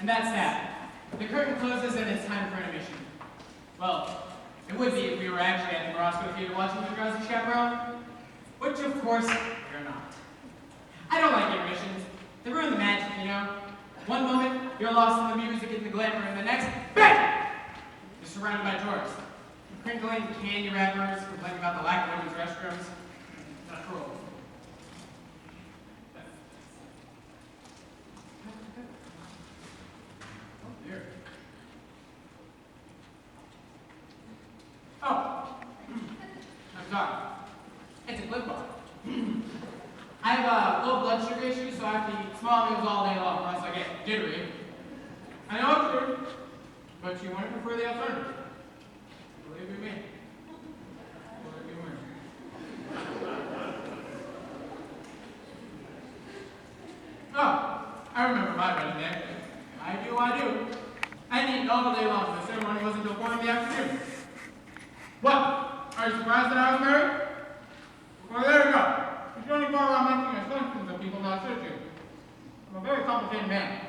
And that's that. The curtain closes and it's time for intermission. Well, it would be if we were actually at the Roscoe Theater watching the Drowsy Chaperone, which of course we're not. I don't like intermissions. They ruin the magic, you know? One moment, you're lost in the music and the glamour, and the next, bang! You're surrounded by drawers. Crinkling candy wrappers, complaining about the lack of women's restrooms. Not cruel. Oh, dear. Oh, I'm sorry. It's a clip bar. I have low blood sugar issues, so I have to eat small meals all day long, or else I get jittery. I know it's true, but you might prefer the alternative. Believe you me. Believe you me. Oh, I remember my wedding day. I do. I eat all day long. The ceremony wasn't until 4 in the afternoon. What? Are you surprised that I was married? Well, there you go. You don't go around making assumptions of people not searching. I'm a very complicated man.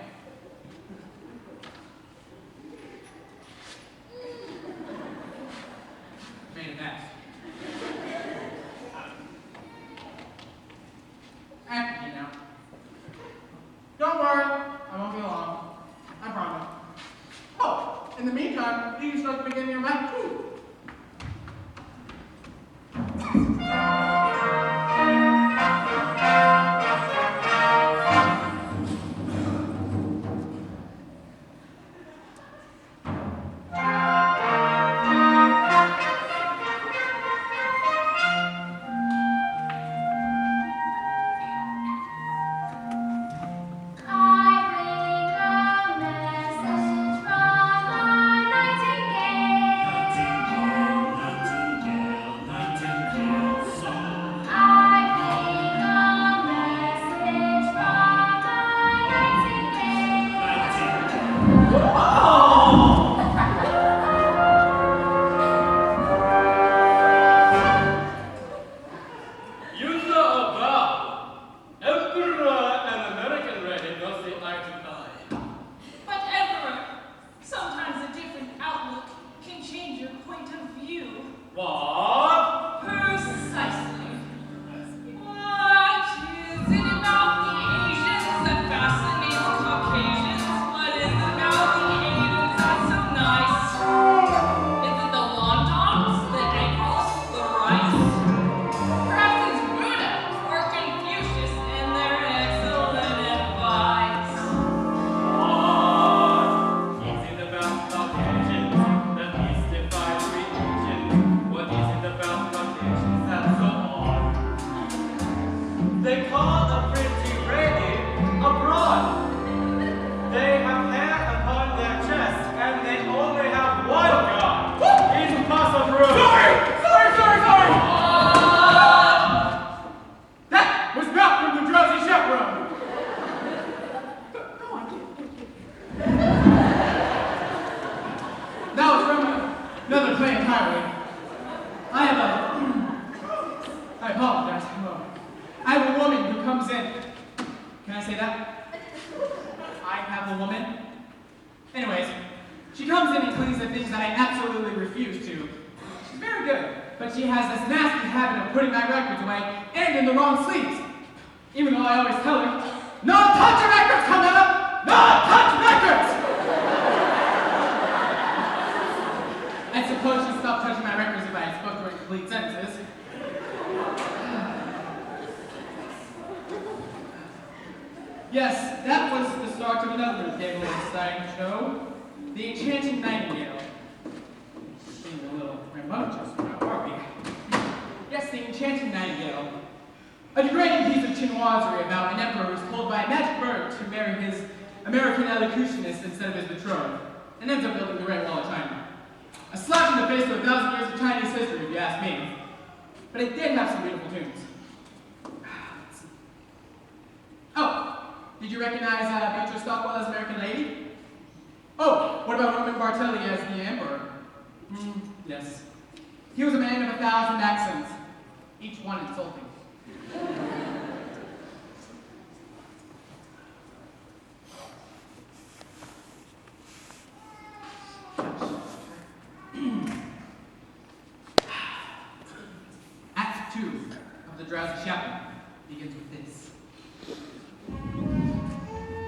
Made a mess. Act me now. Don't worry, I won't be long. I promise. Oh, in the meantime, you can start beginning your math too. Yes, that was the start of another David Stein show, The Enchanting Nightingale. Being a little rambunctious, now are we? Yes, The Enchanting Nightingale. A degrading piece of chinoiserie about an emperor who's told by a magic bird to marry his American elocutionist instead of his betrothed, and ends up building the Great Wall of China. A slap in the face to 1,000 years of Chinese history, if you ask me. But it did have some beautiful tunes. Oh, did you recognize Beatrice Stockwell as American Lady? Oh, what about Roman Bartelli as the Emperor? Yes. He was a man of 1,000 accents, each one insulting. Drowsy Chaperone begins with this.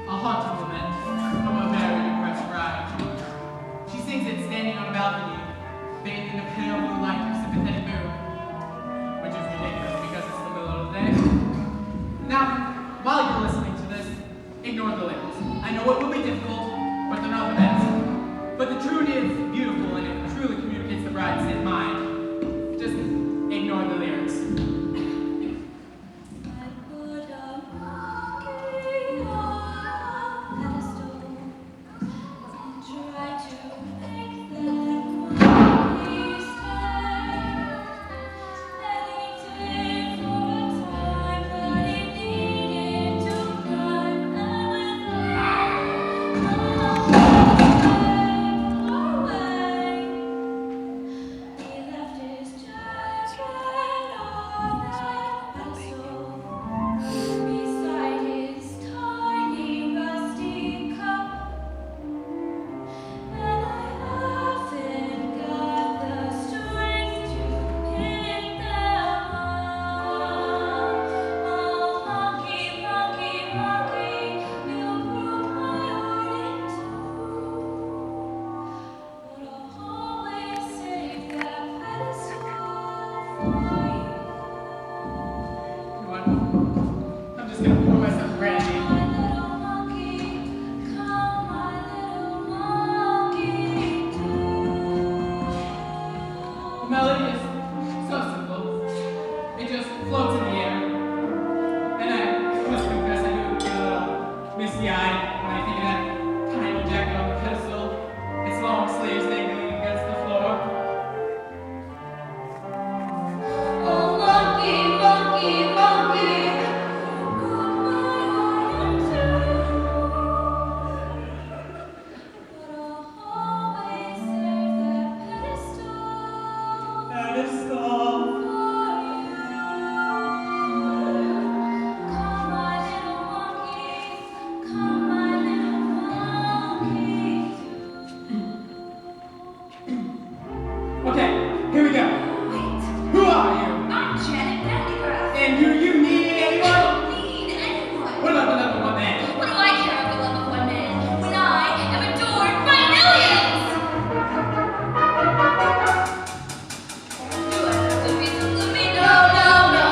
A haunting lament from a very depressed bride. She sings it standing on a balcony, bathed in the pale blue light of sympathetic moon, which is ridiculous because it's the middle of the day. Now, while you're listening to this, ignore the lyrics. I know it will be difficult, but they're not the best. But the tune is beautiful and it truly communicates the bride's in mind. Just ignore the lyrics. I'm just gonna pour myself brandy. The melody is so simple. It just floats in the air. And I must confess I do get a little misty-eyed when I think of that tiny jacket on the pedestal, its long sleeves dangling against the floor. Oh, monkey, monkey, monkey. Okay, here we go. Wait, Who are you? I'm Janet Vandegraff. And do you need I anyone? don't need anyone. What about the number one man? What do I care about the love of one man when I am adored by millions? Do I have to be so gloomy? No, no, no.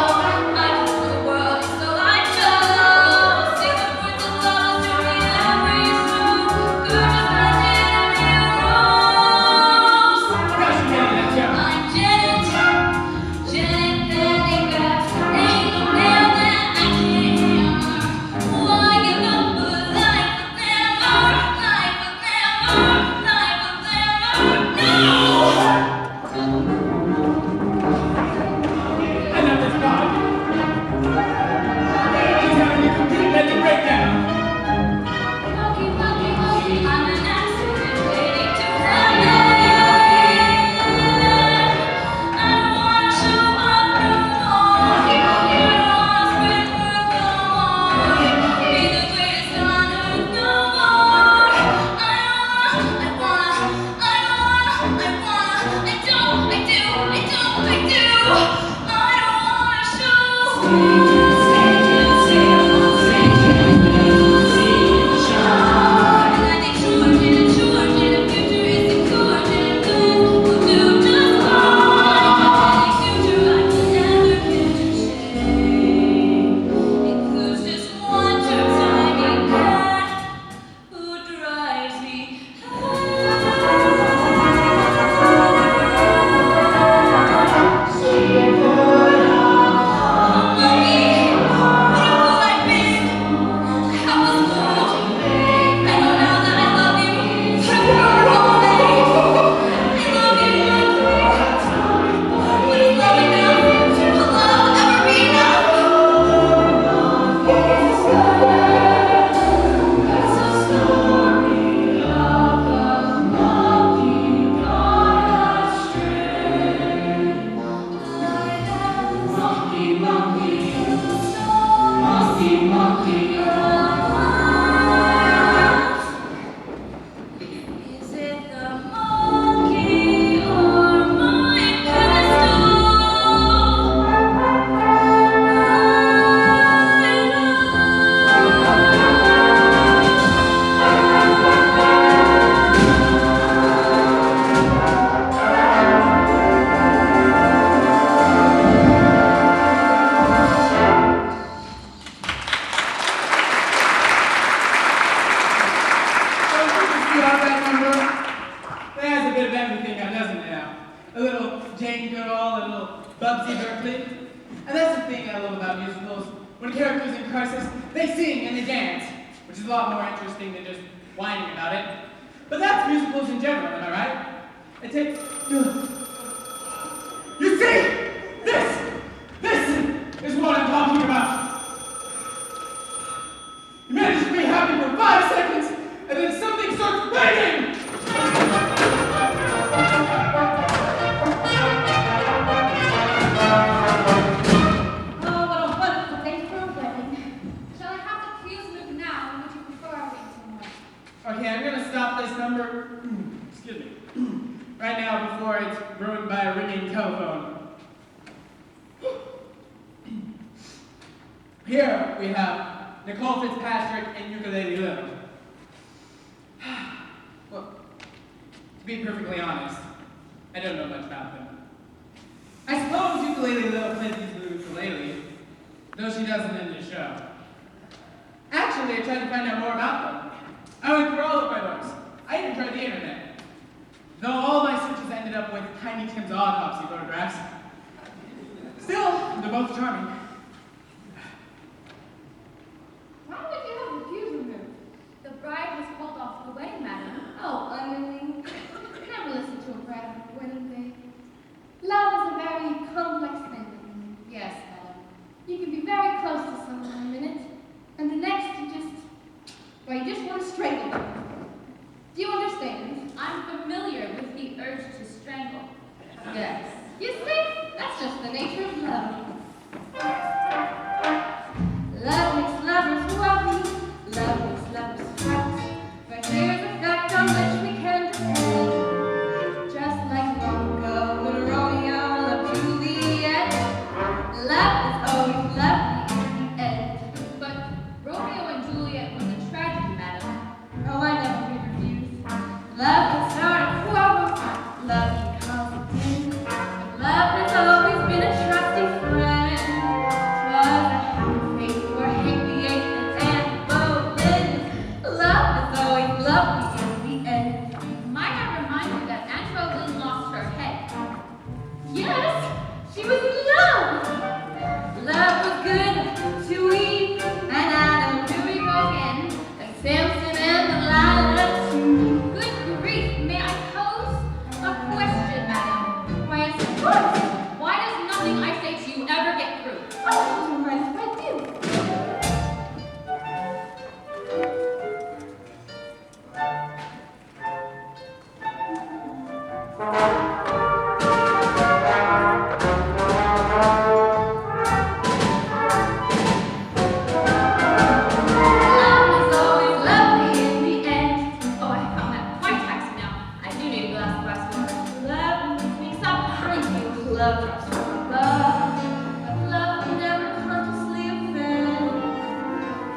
I just want the world, and so I chose. Sing the words of love to me every song. Girl, if I did me a rose. How's she getting that joke? I'm Janet. A little Jane Goodall, a little Bubsy Berkeley. And that's the thing I love about musicals. When a character's in crisis, they sing and they dance, which is a lot more interesting than just whining about it. But that's musicals in general, am I right? It takes... You see? This is what I'm talking about. You manage to be happy for 5 seconds, and then something starts banging! Oh, what a wonderful day for a wedding. Shall I have the cues move now, or would you prefer I wait some more? Okay, I'm gonna stop this number, excuse me, right now before it's ruined by a ringing telephone. Here we have Nicole Fitzpatrick and Ukulele Lil. Well, to be perfectly honest, I don't know much about them. I suppose Ukulele Lil plays these blue ukulele, though she doesn't in the show. Actually, I tried to find out more about them. I went through all of my books. I even tried the internet. Though all my searches ended up with Tiny Tim's autopsy photographs. Still, they're both charming. Why would you have the cues removed? The bride has called off the wedding, madam. Oh, unwilling. Never listen to a bride on her wedding day. Love is a very complex thing. Yes, madam. You can be very close to someone 1 minute, and the next you just want to strangle them. Do you understand? I'm familiar with the urge to strangle. Yes. You see, that's just the nature of love. Love makes lovers wealthy. Love makes lovers fight. But here's a fact on which we can depend. Just like long ago when Romeo loved Juliet, love is always lovely in the end. But Romeo and Juliet was a tragedy, madam. Oh, I never hear reviews. Love can start a quarrel. Love can cause a din. But love has always been a trusty friend. 'Twas a happy fate for Henry VIII and Anne Boleyn. Love is always lovely in the end. Might I remind you that Anne Boleyn lost her head? Yes, she was in love. Love was good to Eve and Adam. Here we go again. And Samson and Delilah too. Good grief, may I pose a question, madam? Why, yes, of course. Why does nothing I say to you ever get through? Oh, you might as well do. Love is always lovely in the end. Oh, I found that quite taxing now. I do need a glass of water. Love makes me stop behind you. Love drops from above. But love will never consciously offend.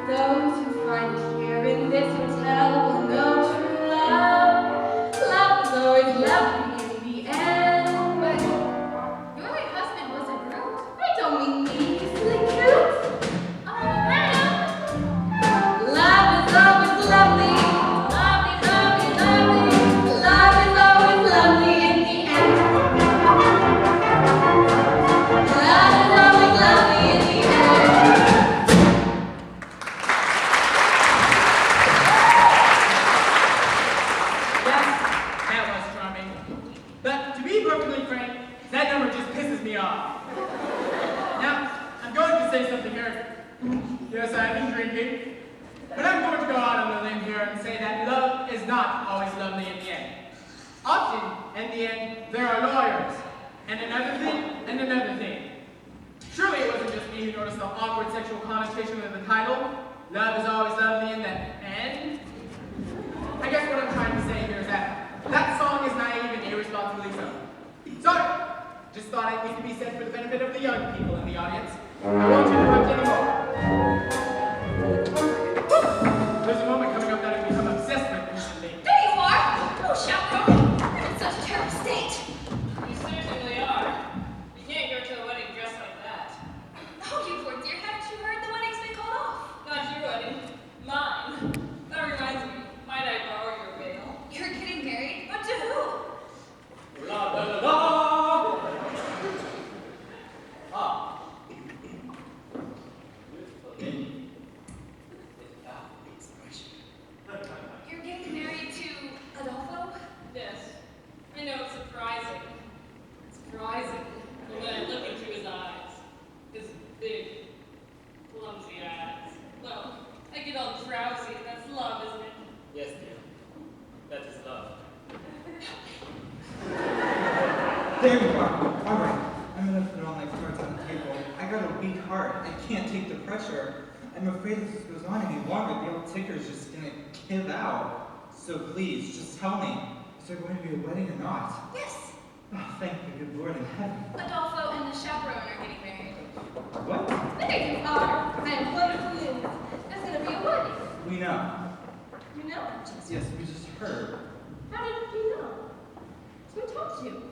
Those who find it here in this hotel will know true love. Love is always lovely in the end. But your late husband was a brute. I don't mean me, you silly cute. Oh, madam! Love is always lovely. Lovely, lovely, lovely. Love is always lovely in the end. Love is always lovely in the end. Yes, that was charming. But to be perfectly frank, that number just pisses me off. Now, I'm going to say something here. Yes, I've been drinking. But I'm going to go out on a limb here and say that love is not always lovely in the end. Often, in the end, there are lawyers. And another thing, and another thing. Surely it wasn't just me who noticed the awkward sexual connotation of the title. Love is always lovely in the end. I guess what I'm trying to say here is that that song is naive and irresponsibly so. Sorry, just thought it needed to be said for the benefit of the young people in the audience. I won't interrupt anymore. There's a moment coming up that I've become obsessed with recently. There you are! Oh, Chaperone, you're in such a terrible state. You certainly are. You can't go to a wedding dressed like that. Oh, you poor dear, haven't you heard the wedding's been called off? Not your wedding. Mine. That reminds me. Might I borrow your veil? You're getting married? But to who? La la la la! There you are. All right. I'm gonna put all my cards on the table. I got a weak heart. I can't take the pressure. I'm afraid if this goes on any longer, the old ticker's just gonna give out. So please, just tell me, is there going to be a wedding or not? Yes, Oh, thank the good Lord in heaven. Adolfo and the chaperone are getting married. What? There you are. I have wonderful news. There's going to be a wedding. We know. You know? Yes, we just heard. How did you know? Who told you?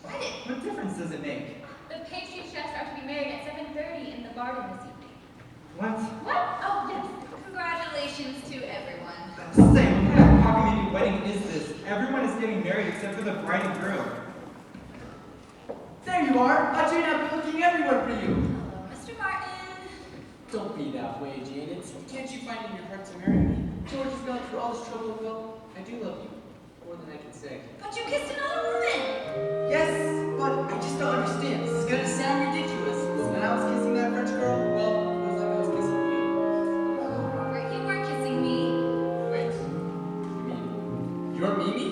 I did. What difference does it make? The pastry chefs are to be married at 7:30 in the garden this evening. What? What? Oh, yes. Congratulations to everyone. Say, what kind of cockamamie wedding is this? Everyone is getting married except for the bride and groom. There you are! I turned out looking everywhere for you! Hello, Mr. Martin. Don't be that way, Janet. Can't you find in your heart to marry me? George has gone through all this trouble and go, I do love you. More than I can say. But you kissed another woman. Yes, but I just don't understand. This is gonna sound ridiculous. When I was kissing that French girl, well, it was like I was kissing you. Oh, Robert, you were kissing me. Wait. You mean, you're Mimi?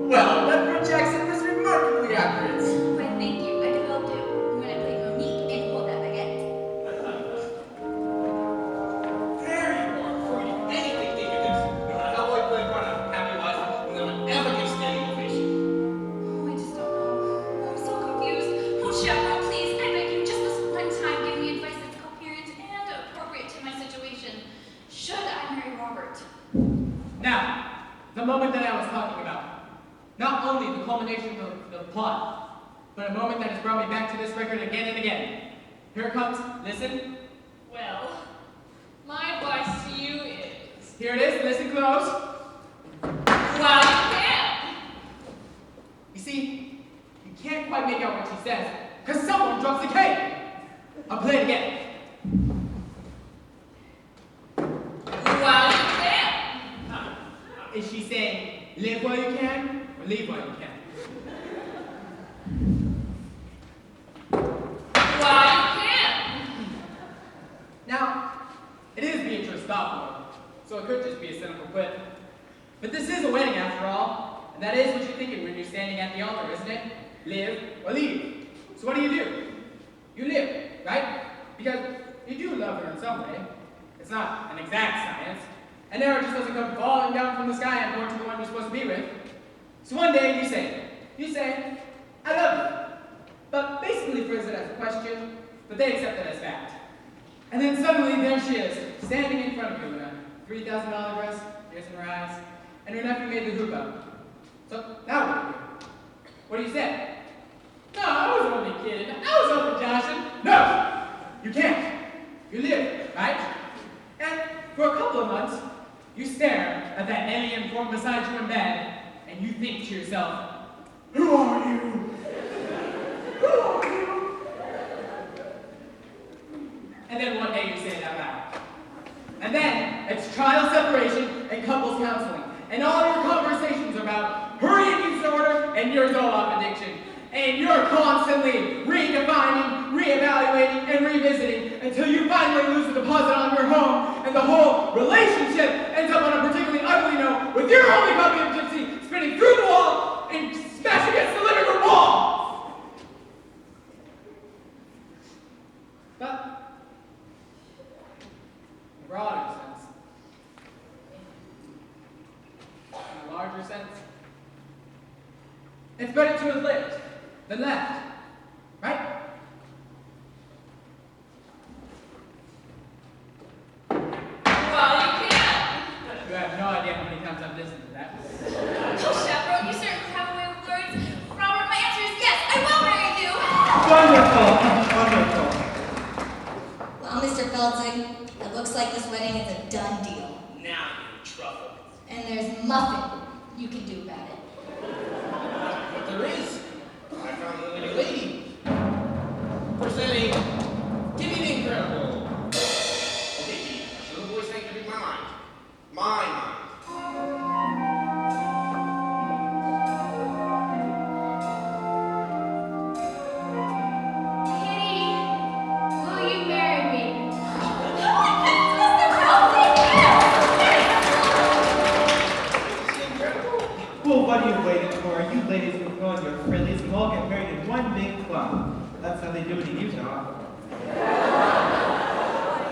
Well, that French accent was remarkably accurate. Why, thank you. I developed it when I played Monique in Hold That Baguette. There you are, before you do anything, think of this. No matter how well you play in front of Happy Life, no one ever gives standing ovation. Oh, I just don't know. I'm so confused. Oh, chaperone, please, I beg you, just this one time, give me advice that's coherent and appropriate to my situation. Should I marry Robert? Now, the moment that I was talking about. Not only the culmination of the plot, but a moment that has brought me back to this record again and again. Here it comes. Listen. Well, my advice to you is, Here it is. Listen close. well, you can. You see, you can't quite make out what she says, because someone drops the cake. I'll play it again. Well, you can. Is she saying, live while you can, or leave while you can? Well, you can. Now, it is Beatrice Stockmore, so it could just be a cynical quip. But this is a wedding after all, and that is what you're thinking when you're standing at the altar, isn't it? Live or leave. So what do? You live, right? Because you do love her in some way. It's not an exact science. An arrow just doesn't come falling down from the sky and going to the one you're supposed to be with. So one day you say, I love you. But basically phrase it as a question, but they accept it as fact. And then suddenly there she is, standing in front of you in a $3,000 dress, tears in her eyes, and her nephew made the hoop up. So now what do you say? No, I was only kidding. I was only joshing. No, you can't. You live, right? And for a couple of months, you stare at that alien form beside you in bed, and you think to yourself, who are you? Who are you? And then one day you say it out loud. And then it's trial separation and couples counseling. And all your conversations are about her eating disorder and your Zoloft addiction. And you're constantly redefining, reevaluating, and revisiting until you finally lose the deposit on your home and the whole relationship ends up on a particularly ugly note with your only copy of Gypsy spinning through the wall and smashing against the living room wall. But in a broader sense, in a larger sense, it's better to have lived than left, right? Well, you can. You have no idea how many times I've listened to that. Oh, chaperone, you certainly have a way with words. Robert, my answer is yes, I will marry you. Wonderful. Well, Mr. Feltzig, it looks like this wedding is a done deal. Now you're in trouble. And there's nothing you can do about it. But there is. I found a little lady. Presenting Timmy the Incredible. Okay, Timmy, I should have always had to read my mind. My mind. Kitty, will you marry me? Well, what are you waiting for? You ladies will girl and your frillies will all get married in one big clump. That's how they do it in Utah.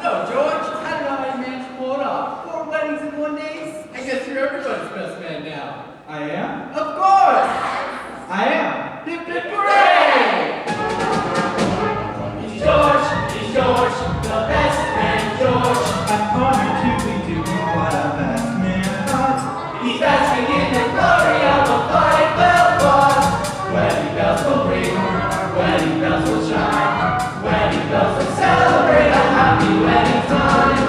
No, George, I don't know how you managed to pull it off. 4 weddings in 1 day? I guess you're everybody's best man now. I am? Of course! I am! Hip hip hooray! He's George, the best man, George. I'm honored to be doing what a best man does. He's basking in the glory of a fight well fought. Wedding bells will ring, wedding bells will chime, wedding bells will celebrate a happy wedding time.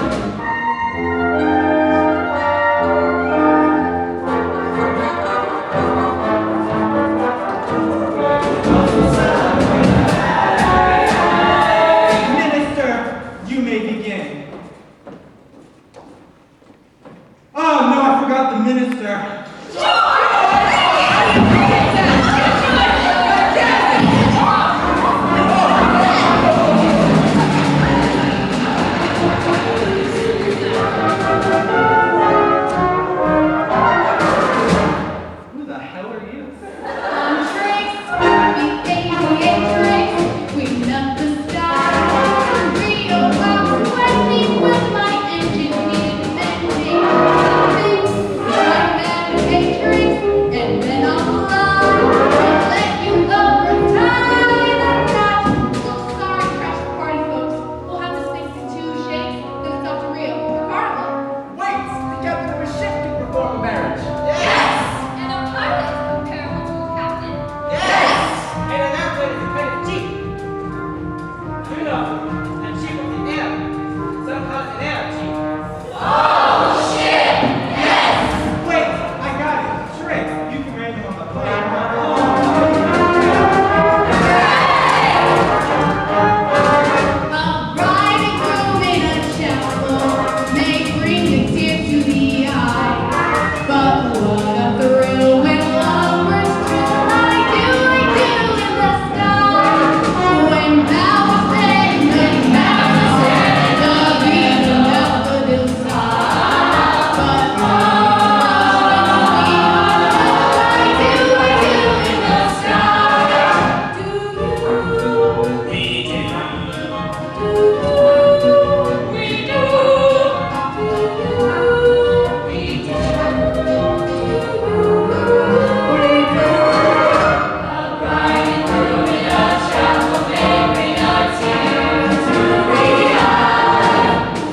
Minister, you may begin. Oh no, I forgot the minister. Who the hell are you? And then I'll lie and let you love sorry, crash the party, folks. We'll have to stick to 2 shakes, then it's up to Rio, the carnival. Wait! The captain of a ship can perform a marriage. And a pilot comparable to a captain. And an airplane is a kind of cheap. You know, and cheap with the air. Sometimes an air cheap. Wait, I got it. Shrek, you can marry them on the plane. A bride and groom in a chaperone may bring a tear to the eye, but what a thrill when lovers true. I do in the sky. When vows say, the beat of the hillside. But I do in the sky. Do you?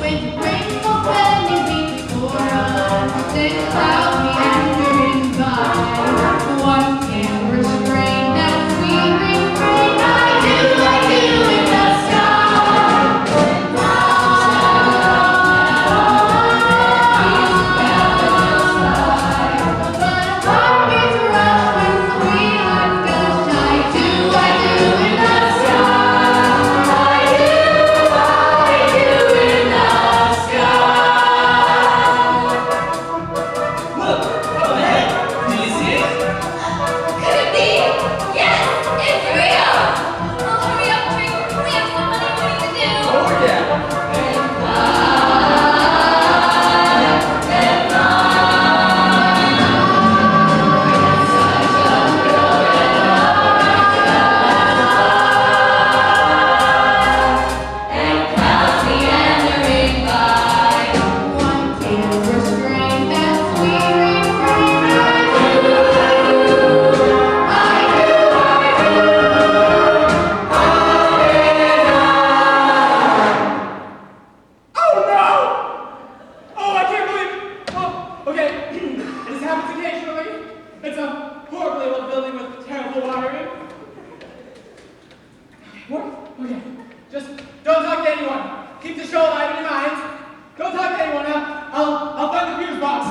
With graceful bending before us, then cloudy entering by. One can't restrain that sweet refrain. I do in the sky. But heartbeats rush when sweethearts gush. I do in the sky. I do in the sky. Look! What the heck? Did you see it? Could it be? Yes, it's real. Oh, hurry up, Drake. We have some money to do. Oh, yeah. One can't restrain that sweet refrain. Oh no! Oh, I can't believe it! Oh, okay. This happens occasionally. It's a horribly old building with terrible wiring. What? Okay. Just don't talk to anyone. Keep the show alive in your minds. Don't talk to anyone now. I'll find the fuse box.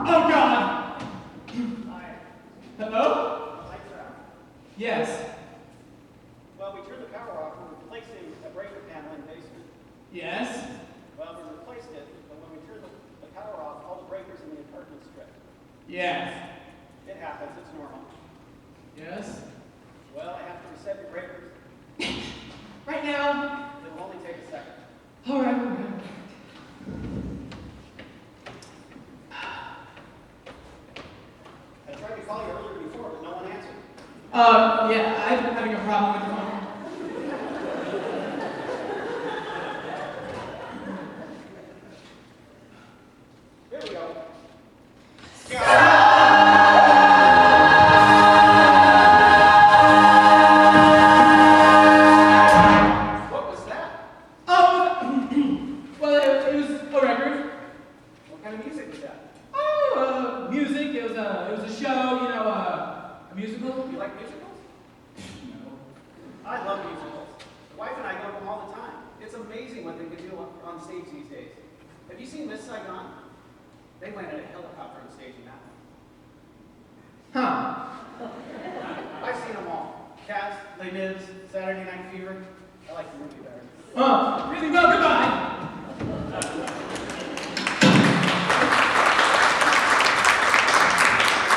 Oh God! Hello? Yes. Well, we turned the power off. We're replacing a breaker panel in the basement. Yes. Well, we replaced it, but when we turned the power off, all the breakers in the apartment stripped. Yes. It happens. It's normal. Yes. Well, I have to reset the breakers. Right now. It'll only take a second. All right. Yeah, I've been having a problem with the phone. Here we go. What was that? Oh, well, it was a record. What kind of music was that? Oh, music. It was a show, you know, a musical. You like musicals? I love musicals. The wife and I go to them all the time. It's amazing what they can do on stage these days. Have you seen Miss Saigon? They landed a helicopter on stage in that one. Huh. I've seen them all. Cats, Les Mis, Saturday Night Fever. I like the movie better. Oh, really? Well, goodbye.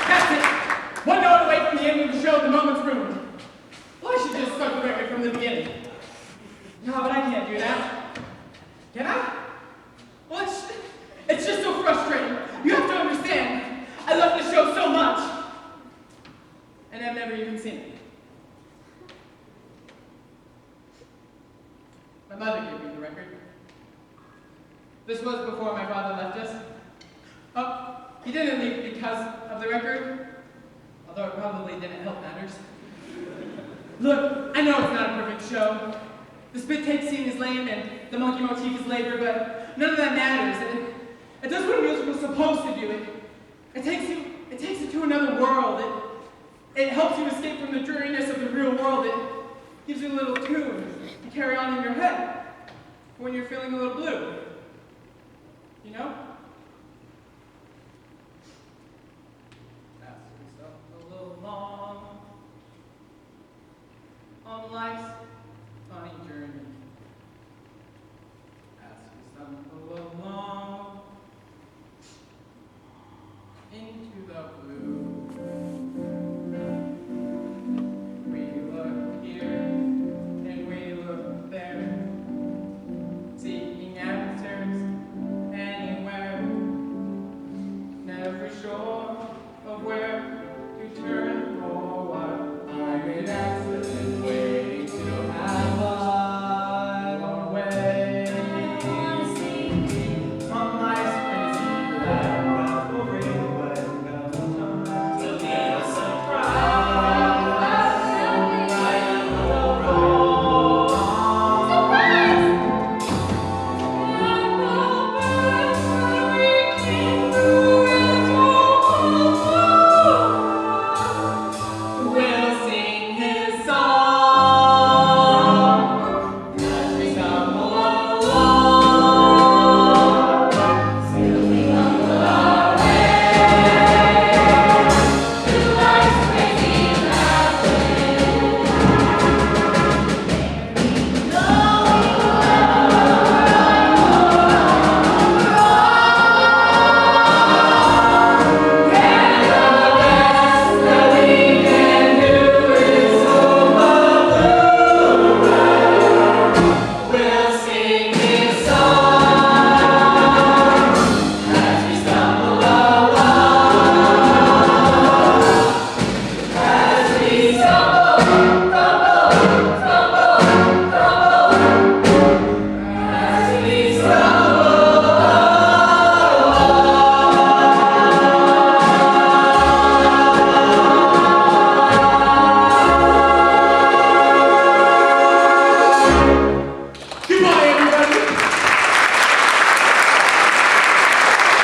That's it. One note away from the end of the show, the moment's ruined. Well, I should just start the record from the beginning. No, but I can't do that. Can I? Well, it's just so frustrating. You have to understand. I love the show so much. And I've never even seen it. My mother gave me the record. This was before my father left us. Oh, he didn't leave because of the record, although it probably didn't help matters. Look, I know it's not a perfect show. The spit take scene is lame and the monkey motif is labor, but none of that matters. It does what a musical's supposed to do. It takes you to another world. It helps you escape from the dreariness of the real world. It gives you a little tune to carry on in your head when you're feeling a little blue. You know? Ask yourself a little long on life's funny journey. Ask yourself a little long into the blue.